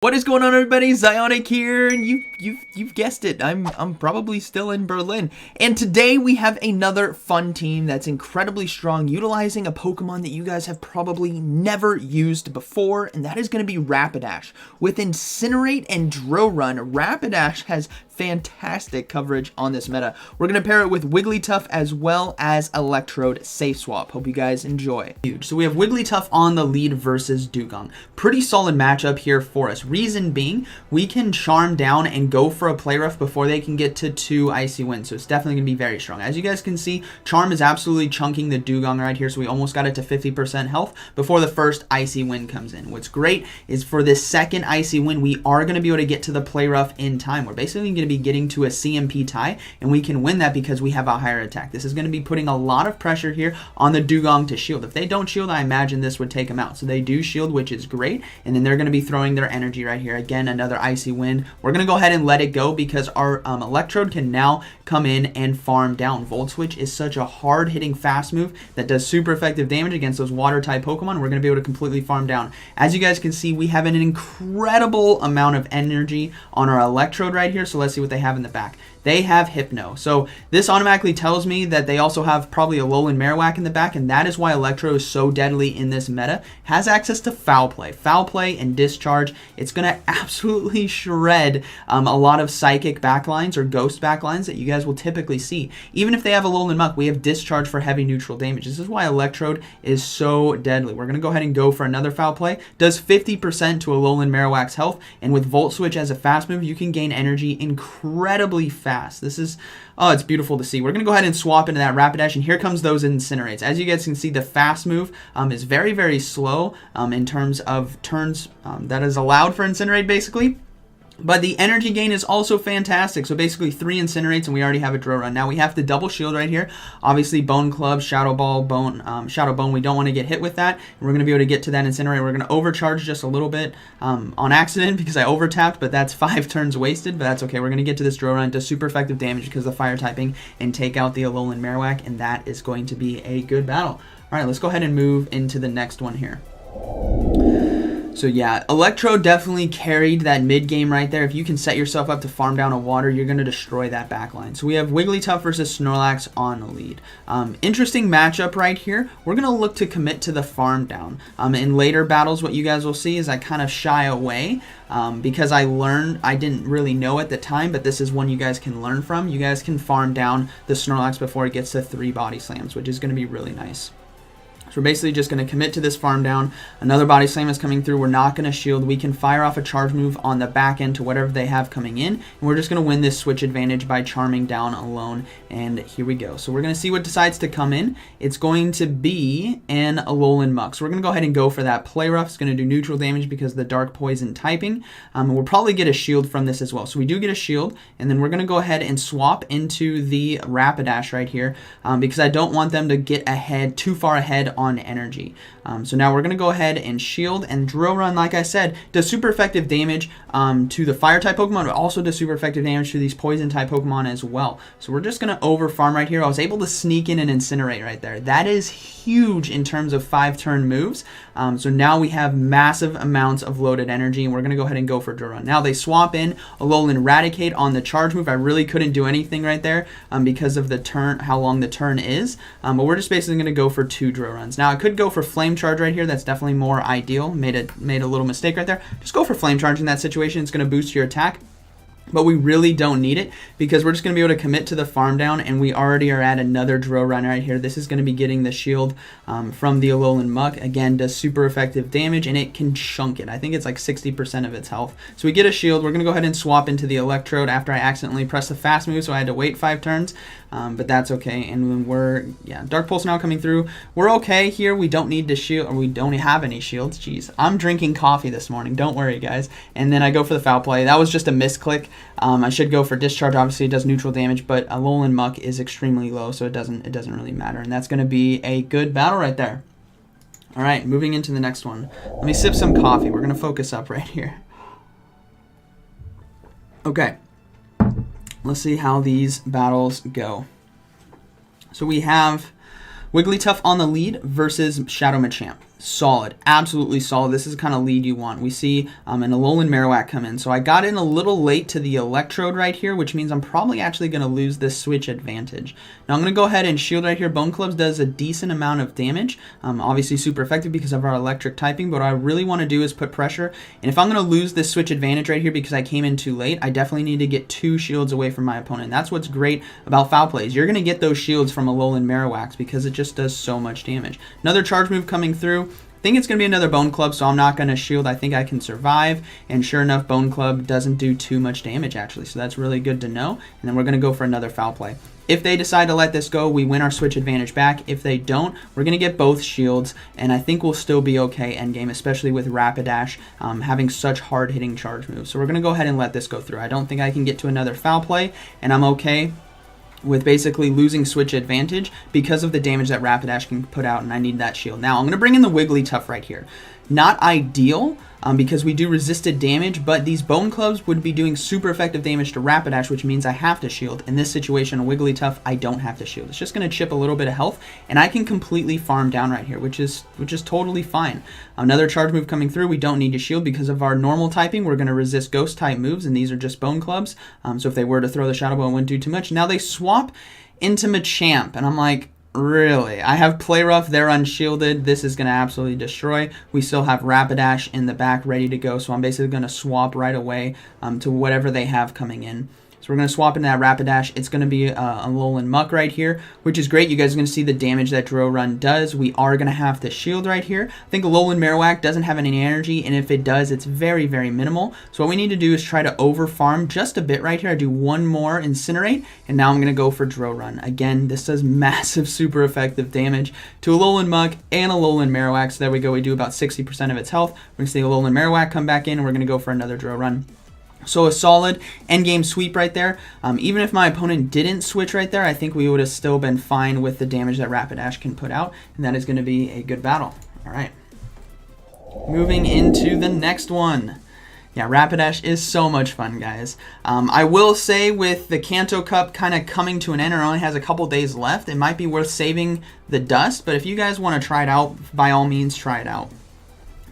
What is going on, everybody? ZyoniK here, and you've guessed it. I'm probably still in Berlin. And today we have another fun team that's incredibly strong, utilizing a Pokemon that you guys have probably never used before, and that is going to be Rapidash. With Incinerate and Drill Run, Rapidash has fantastic coverage on this meta. We're going to pair it with Wigglytuff as well as Electrode Safe Swap. Hope you guys enjoy. Huge. So we have Wigglytuff on the lead versus Dewgong. Pretty solid matchup here for us. Reason being, we can Charm down and go for a Play Rough before they can get to 2 Icy Winds, so it's definitely going to be very strong. As you guys can see, Charm is absolutely chunking the Dewgong right here, so we almost got it to 50% health before the first Icy Wind comes in. What's great is for this second Icy Wind, we are going to be able to get to the Play Rough in time. We're basically going to be getting to a CMP tie, and we can win that because we have a higher attack. This is going to be putting a lot of pressure here on the Dewgong to shield. If they don't shield, I imagine this would take them out. So they do shield, which is great, and then they're going to be throwing their energy right here. Again, another Icy Wind. We're going to go ahead and let it go because our Electrode can now come in and farm down. Volt Switch is such a hard-hitting fast move that does super effective damage against those water-type Pokemon. We're going to be able to completely farm down. As you guys can see, we have an incredible amount of energy on our Electrode right here, so let's see what they have in the back. They have Hypno. So this automatically tells me that they also have probably a Alolan Marowak in the back, and that is why Electro is so deadly in this meta. Has access to Foul Play. Foul Play and Discharge. It's going to absolutely shred a lot of Psychic backlines or Ghost backlines that you guys will typically see. Even if they have Alolan Muck, we have Discharge for heavy neutral damage. This is why Electrode is so deadly. We're going to go ahead and go for another Foul Play. Does 50% to Alolan Marowak's health, and with Volt Switch as a fast move, you can gain energy incredibly fast. This is, oh, it's beautiful to see. We're going to go ahead and swap into that Rapidash, and here comes those Incinerates. As you guys can see, the fast move is very, very slow in terms of turns that is allowed for Incinerate, basically. But the energy gain is also fantastic. So basically 3 Incinerates and we already have a Drill Run. Now we have the double shield right here. Obviously Bone Club, Shadow Ball, Shadow Bone, we don't want to get hit with that. And we're going to be able to get to that Incinerate. We're going to overcharge just a little bit on accident because I overtapped, but that's 5 turns wasted, but that's okay. We're going to get to this Drill Run. It does super effective damage because of the fire typing and take out the Alolan Marowak, and that is going to be a good battle. All right, let's go ahead and move into the next one here. So yeah, Electrode definitely carried that mid game right there. If you can set yourself up to farm down a water, you're going to destroy that backline. So we have Wigglytuff versus Snorlax on the lead. Interesting matchup right here. We're going to look to commit to the farm down. In later battles, what you guys will see is I kind of shy away because I learned, I didn't really know at the time, but this is one you guys can learn from. You guys can farm down the Snorlax before it gets to 3 body slams, which is going to be really nice. So we're basically just going to commit to this farm down. Another body slam is coming through. We're not going to shield. We can fire off a charge move on the back end to whatever they have coming in. And we're just going to win this switch advantage by charming down alone. And here we go. So we're going to see what decides to come in. It's going to be an Alolan Muck. So we're going to go ahead and go for that Play Rough. It's going to do neutral damage because of the Dark Poison typing. And we'll probably get a shield from this as well. So we do get a shield. And then we're going to go ahead and swap into the Rapidash right here because I don't want them to get ahead, too far ahead on energy. So now we're going to go ahead and shield, and Drill Run, like I said, does super effective damage to the fire type Pokemon, but also does super effective damage to these poison type Pokemon as well. So we're just going to over farm right here. I was able to sneak in and Incinerate right there. That is huge in terms of 5-turn moves. So now we have massive amounts of loaded energy, and we're going to go ahead and go for Drill Run. Now they swap in Alolan Eradicate on the charge move. I really couldn't do anything right there because of the turn, how long the turn is. But we're just basically going to go for 2 Drill Runs. Now I could go for Flame Charge right here. That's definitely more ideal. Made a little mistake right there. Just go for Flame Charge in that situation. It's going to boost your attack. But we really don't need it because we're just going to be able to commit to the farm down, and we already are at another Drill Run right here. This is going to be getting the shield from the Alolan Muck. Again, does super effective damage, and it can chunk it. I think it's like 60% of its health. So we get a shield. We're going to go ahead and swap into the Electrode after I accidentally pressed the fast move, so I had to wait 5 turns. But that's okay. And when we're, yeah, Dark Pulse now coming through. We're okay here. We don't need to shield, or we don't have any shields. Jeez, I'm drinking coffee this morning. Don't worry, guys. And then I go for the Foul Play. That was just a misclick. I should go for Discharge. Obviously, it does neutral damage, but Alolan Muck is extremely low, so it doesn't really matter. And that's going to be a good battle right there. All right, moving into the next one. Let me sip some coffee. We're going to focus up right here. Okay. Let's see how these battles go. So we have Wigglytuff on the lead versus Shadow Machamp. Solid, absolutely solid. This is the kind of lead you want. We see an Alolan Marowak come in. So I got in a little late to the Electrode right here, which means I'm probably actually going to lose this switch advantage. Now I'm going to go ahead and shield right here. Bone Clubs does a decent amount of damage. Obviously super effective because of our electric typing, but what I really want to do is put pressure. And if I'm going to lose this switch advantage right here because I came in too late, I definitely need to get 2 shields away from my opponent. That's what's great about foul plays. You're going to get those shields from Alolan Marowaks because it just does so much damage. Another charge move coming through. I think it's going to be another Bone Club, so I'm not going to shield. I think I can survive, and sure enough, Bone Club doesn't do too much damage, actually, so that's really good to know, and then we're going to go for another foul play. If they decide to let this go, we win our switch advantage back. If they don't, we're going to get both shields, and I think we'll still be okay endgame, especially with Rapidash having such hard-hitting charge moves. So we're going to go ahead and let this go through. I don't think I can get to another foul play, and I'm okay with basically losing switch advantage because of the damage that Rapidash can put out, and I need that shield. Now, I'm going to bring in the Wigglytuff right here. Not ideal because we do resisted damage, but these Bone Clubs would be doing super effective damage to Rapidash, which means I have to shield. In this situation, a Wigglytuff, I don't have to shield. It's just going to chip a little bit of health, and I can completely farm down right here, which is totally fine. Another charge move coming through. We don't need to shield because of our normal typing. We're going to resist Ghost type moves, and these are just Bone Clubs. So if they were to throw the Shadow Ball, it wouldn't do too much. Now they swap into Machamp, and I'm like, really? I have Play Rough, they're unshielded. This is going to absolutely destroy. We still have Rapidash in the back ready to go, so I'm basically going to swap right away to whatever they have coming in. So we're going to swap into that Rapidash. It's going to be a Alolan Muck right here, which is great. You guys are going to see the damage that Drill Run does. We are going to have the shield right here. I think Alolan Marowak doesn't have any energy, and if it does, it's very, very minimal. So what we need to do is try to over-farm just a bit right here. I do one more Incinerate, and now I'm going to go for Drill Run. Again, this does massive, super effective damage to Alolan Muck and Alolan Marowak. So there we go. We do about 60% of its health. We're going to see Alolan Marowak come back in, and we're going to go for another Drill Run. So a solid endgame sweep right there. Even if my opponent didn't switch right there, I think we would have still been fine with the damage that Rapidash can put out, and that is going to be a good battle. All right. Moving into the next one. Yeah, Rapidash is so much fun, guys. I will say with the Kanto Cup kind of coming to an end, or only has a couple days left, it might be worth saving the dust, but if you guys want to try it out, by all means, try it out.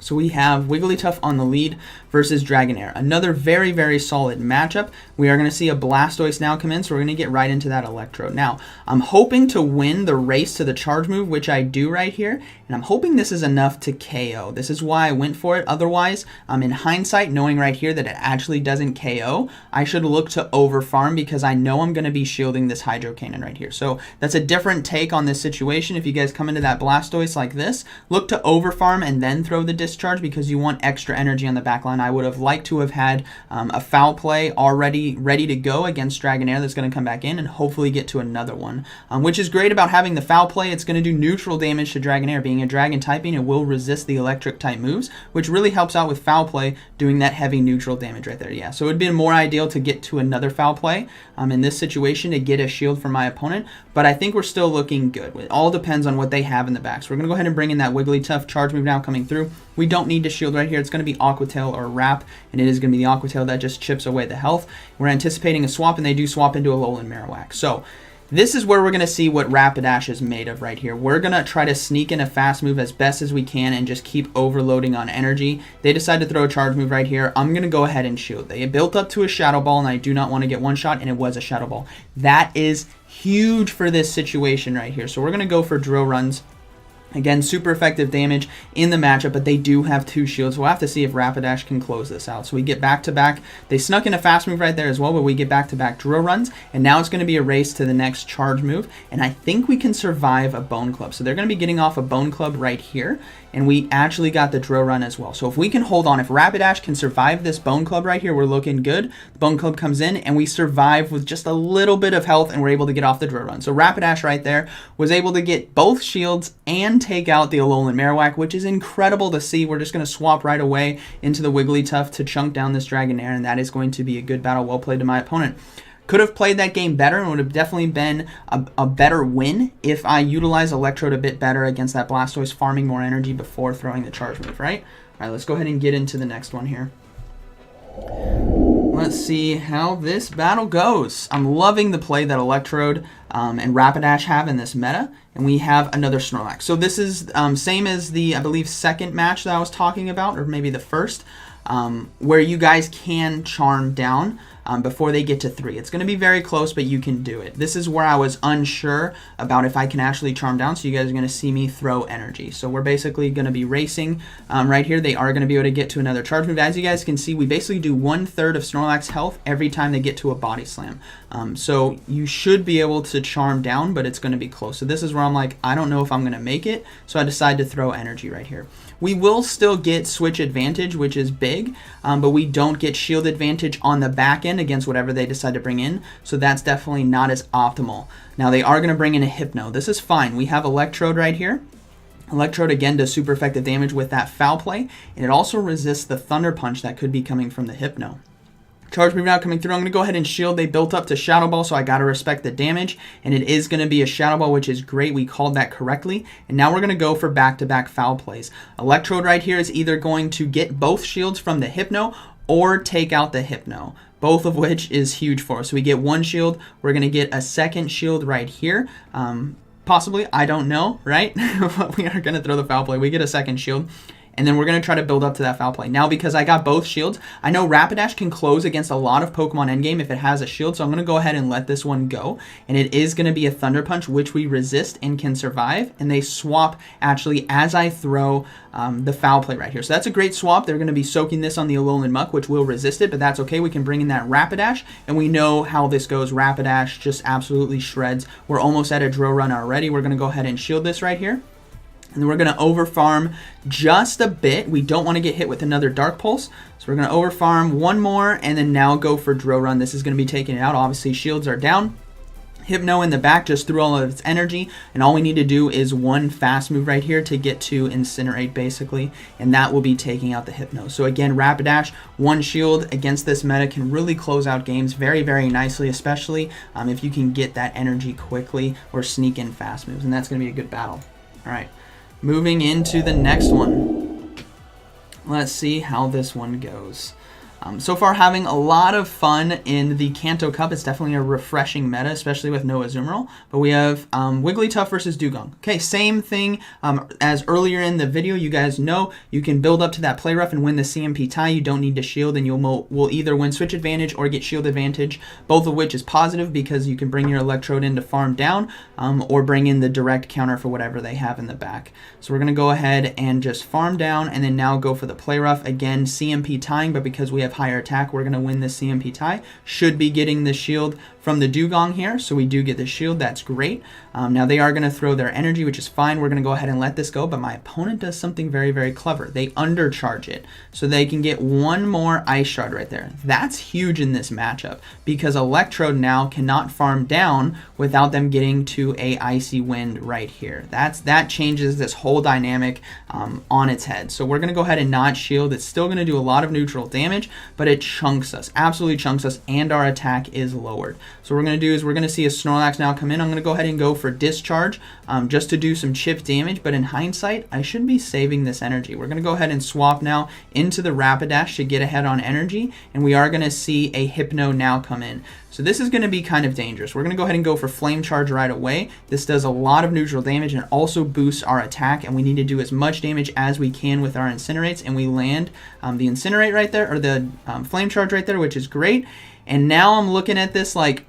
So we have Wigglytuff on the lead versus Dragonair. Another very, very solid matchup. We are going to see a Blastoise now come in, so we're going to get right into that Electrode. Now, I'm hoping to win the race to the charge move, which I do right here, and I'm hoping this is enough to KO. This is why I went for it. Otherwise, in hindsight, knowing right here that it actually doesn't KO, I should look to over-farm because I know I'm going to be shielding this Hydro Cannon right here. So that's a different take on this situation. If you guys come into that Blastoise like this, look to over-farm and then throw the discharge because you want extra energy on the back line. I would have liked to have had a foul play already ready to go against Dragonair that's going to come back in and hopefully get to another one, which is great about having the foul play. It's going to do neutral damage to Dragonair. Being a dragon typing, it will resist the electric type moves, which really helps out with foul play doing that heavy neutral damage right there. Yeah, so it would be more ideal to get to another foul play in this situation to get a shield from my opponent, but I think we're still looking good. It all depends on what they have in the back. So we're going to go ahead and bring in that Wigglytuff charge move now coming through. We don't need to shield right here. It's going to be Aqua Tail or Wrap, and it is going to be the Aqua Tail that just chips away the health. We're anticipating a swap, and they do swap into a Alolan Marowak. So this is where we're going to see what Rapidash is made of right here. We're going to try to sneak in a fast move as best as we can and just keep overloading on energy. They decide to throw a charge move right here. I'm going to go ahead and shield. They built up to a Shadow Ball, and I do not want to get one shot, and it was a Shadow Ball. That is huge for this situation right here. So we're going to go for Drill Runs. Again, super effective damage in the matchup, but they do have 2 shields. We'll have to see if Rapidash can close this out. So we get back-to-back. They snuck in a fast move right there as well, but we get back-to-back Drill Runs, and now it's going to be a race to the next charge move, and I think we can survive a Bone Club. So they're going to be getting off a Bone Club right here, and we actually got the Drill Run as well. So if we can hold on, if Rapidash can survive this Bone Club right here, we're looking good. The Bone Club comes in, and we survive with just a little bit of health, and we're able to get off the Drill Run. So Rapidash right there was able to get both shields and take out the Alolan Marowak, which is incredible to see. We're just going to swap right away into the Wigglytuff to chunk down this Dragonair, and that is going to be a good battle. Well played to my opponent. Could have played that game better and would have definitely been a better win if I utilized Electrode a bit better against that Blastoise, farming more energy before throwing the charge move, right? All right, let's go ahead and get into the next one here. Let's see how this battle goes. I'm loving the play that Electrode and Rapidash have in this meta, and we have another Snorlax. So this is same as the, I believe, second match that I was talking about, or maybe the first, where you guys can charm down before they get to 3. It's going to be very close, but you can do it. This is where I was unsure about if I can actually charm down, so you guys are going to see me throw energy. So we're basically going to be racing right here. They are going to be able to get to another charge move. As you guys can see, we basically do 1/3 of Snorlax health every time they get to a body slam. So you should be able to charm down, but it's going to be close. So this is where I'm like, I don't know if I'm going to make it, so I decide to throw energy right here. We will still get switch advantage, which is big, but we don't get shield advantage on the back end against whatever they decide to bring in, so that's definitely not as optimal. Now they are going to bring in a Hypno. This is fine. We have Electrode right here. Electrode again does super effective damage with that foul play, and it also resists the Thunder Punch that could be coming from the Hypno. Charge move now coming through. I'm going to go ahead and shield. They built up to Shadow Ball, so I got to respect the damage. And it is going to be a Shadow Ball, which is great. We called that correctly. And now we're going to go for back-to-back foul plays. Electrode right here is either going to get both shields from the Hypno or take out the Hypno, both of which is huge for us. So we get one shield. We're going to get a second shield right here. Possibly. I don't know, right? But we are going to throw the foul play. We get a second shield. And then we're going to try to build up to that foul play. Now, because I got both shields, I know Rapidash can close against a lot of Pokemon endgame if it has a shield, so I'm going to go ahead and let this one go. And it is going to be a Thunder Punch, which we resist and can survive. And they swap, actually, as I throw the foul play right here. So that's a great swap. They're going to be soaking this on the Alolan Muck, which will resist it, but that's okay. We can bring in that Rapidash, and we know how this goes. Rapidash just absolutely shreds. We're almost at a drill run already. We're going to go ahead and shield this right here. And then we're going to overfarm just a bit. We don't want to get hit with another Dark Pulse. So we're going to overfarm one more and then now go for Drill Run. This is going to be taking it out. Obviously, shields are down. Hypno in the back just threw all of its energy. And all we need to do is one fast move right here to get to Incinerate, basically. And that will be taking out the Hypno. So again, Rapidash, one shield against this meta can really close out games very, very nicely, especially if you can get that energy quickly or sneak in fast moves. And that's going to be a good battle. All right. Moving into the next one. Let's see how this one goes. So far, having a lot of fun in the Kanto Cup. It's definitely a refreshing meta, especially with no Azumarill. But we have Wigglytuff versus Dugong. Okay, same thing as earlier in the video. You guys know you can build up to that play rough and win the CMP tie. You don't need to shield, and will either win switch advantage or get shield advantage, both of which is positive because you can bring your Electrode in to farm down or bring in the direct counter for whatever they have in the back. So we're going to go ahead and just farm down and then now go for the play rough. Again, CMP tying, but because we have higher attack, we're going to win this CMP tie. Should be getting the shield from the Dugong here, so we do get the shield. That's great. Now they are going to throw their energy, which is fine. We're going to go ahead and let this go, but my opponent does something very, very clever. They undercharge it, so they can get one more Ice Shard right there. That's huge in this matchup, because Electrode now cannot farm down without them getting to a Icy Wind right here. That changes this whole dynamic on its head. So we're going to go ahead and not shield. It's still going to do a lot of neutral damage, but it chunks us, absolutely chunks us, and our attack is lowered. So what we're going to do is we're going to see a Snorlax now come in. I'm going to go ahead and go for Discharge just to do some chip damage, but in hindsight, I should be saving this energy. We're going to go ahead and swap now into the Rapidash to get ahead on energy, and we are going to see a Hypno now come in. So this is going to be kind of dangerous. We're going to go ahead and go for Flame Charge right away. This does a lot of neutral damage and also boosts our attack, and we need to do as much damage as we can with our Incinerates, and we land the Incinerate right there, or the Flame Charge right there, which is great. And now I'm looking at this like,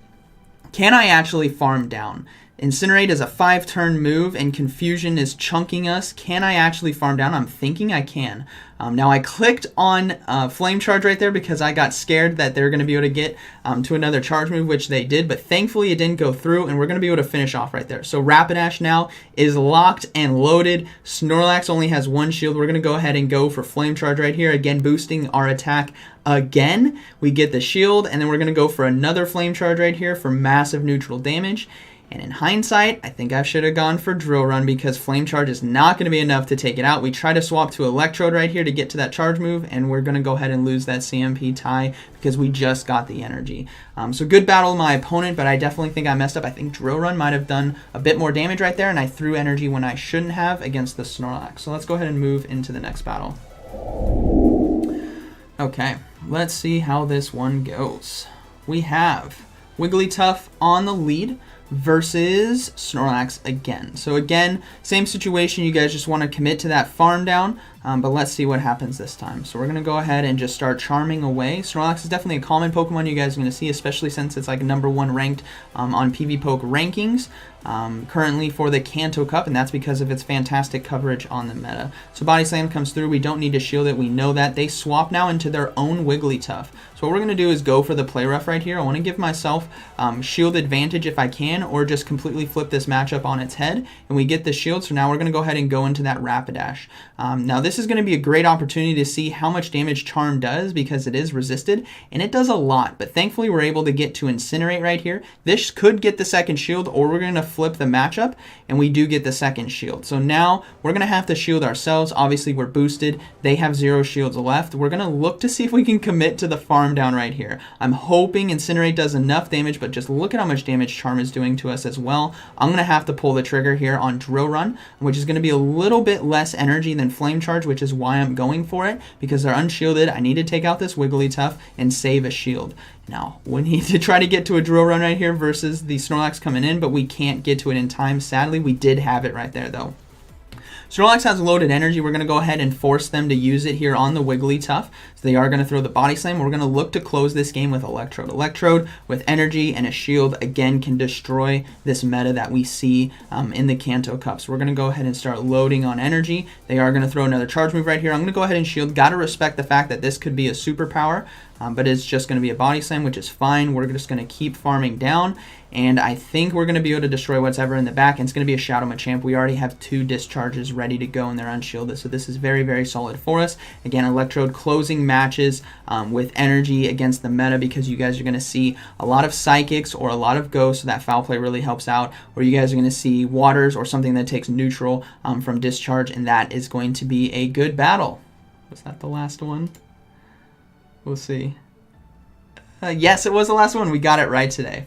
can I actually farm down? Incinerate is a 5-turn move, and Confusion is chunking us. Can I actually farm down? I'm thinking I can. Now I clicked on Flame Charge right there because I got scared that they're going to be able to get to another charge move, which they did, but thankfully it didn't go through, and we're going to be able to finish off right there. So Rapidash now is locked and loaded. Snorlax only has one shield. We're going to go ahead and go for Flame Charge right here, again boosting our attack. Again, we get the shield, and then we're going to go for another Flame Charge right here for massive neutral damage. And in hindsight, I think I should have gone for Drill Run because Flame Charge is not going to be enough to take it out. We try to swap to Electrode right here to get to that charge move, and we're going to go ahead and lose that CMP tie because we just got the energy. So good battle of my opponent, but I definitely think I messed up. I think Drill Run might have done a bit more damage right there, and I threw energy when I shouldn't have against the Snorlax. So let's go ahead and move into the next battle. Okay, let's see how this one goes. We have Wigglytuff on the lead. versus Snorlax again. So again, same situation. You guys just want to commit to that farm down, but let's see what happens this time. So we're going to go ahead and just start charming away. Snorlax is definitely a common Pokemon you guys are going to see, especially since it's like #1 ranked on PvPoke rankings currently for the Kanto Cup, and that's because of its fantastic coverage on the meta. So Body Slam comes through. We don't need to shield it. We know that. They swap now into their own Wigglytuff. So what we're going to do is go for the Play Rough right here. I want to give myself shield advantage if I can, or just completely flip this matchup on its head, and we get the shield. So now we're going to go ahead and go into that Rapidash. Now this is going to be a great opportunity to see how much damage Charm does, because it is resisted, and it does a lot, but thankfully we're able to get to Incinerate right here. This could get the second shield, or we're going to flip the matchup, and we do get the second shield. So now we're going to have to shield ourselves. Obviously we're boosted. They have 0 shields left. We're going to look to see if we can commit to the farm down right here. I'm hoping Incinerate does enough damage, but just look at how much damage Charm is doing to us as well. I'm going to have to pull the trigger here on Drill Run, which is going to be a little bit less energy than Flame Charge, which is why I'm going for it, because they're unshielded. I need to take out this Wigglytuff and save a shield. Now, we need to try to get to a Drill Run right here versus the Snorlax coming in, but we can't get to it in time. Sadly, we did have it right there, though. Snorlax has loaded energy. We're going to go ahead and force them to use it here on the Wigglytuff. So they are going to throw the Body Slam. We're going to look to close this game with Electrode. Electrode with energy and a shield, again, can destroy this meta that we see in the Kanto Cup. So we're going to go ahead and start loading on energy. They are going to throw another charge move right here. I'm going to go ahead and shield. Got to respect the fact that this could be a superpower, but it's just going to be a Body Slam, which is fine. We're just going to keep farming down, and I think we're going to be able to destroy whatever in the back, and it's going to be a Shadow Machamp. We already have 2 discharges ready to go, and they're unshielded, so this is very, very solid for us. Again, Electrode closing matches with energy against the meta, because you guys are going to see a lot of Psychics or a lot of Ghosts, so that Foul Play really helps out, or you guys are going to see Waters or something that takes neutral from discharge, and that is going to be a good battle. Was that the last one? We'll see. Yes, it was the last one. We got it right today.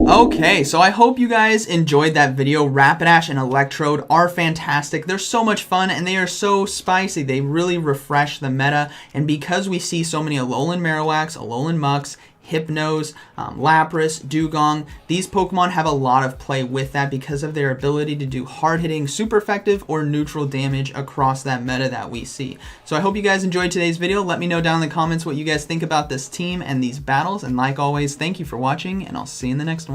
Okay, so I hope you guys enjoyed that video. Rapidash and Electrode are fantastic. They're so much fun, and they are so spicy. They really refresh the meta, and because we see so many Alolan Marowaks, Alolan Mucks, Hypnos, Lapras, Dugong, these Pokemon have a lot of play with that because of their ability to do hard-hitting, super effective, or neutral damage across that meta that we see. So I hope you guys enjoyed today's video. Let me know down in the comments what you guys think about this team and these battles, and like always, thank you for watching, and I'll see you in the next one.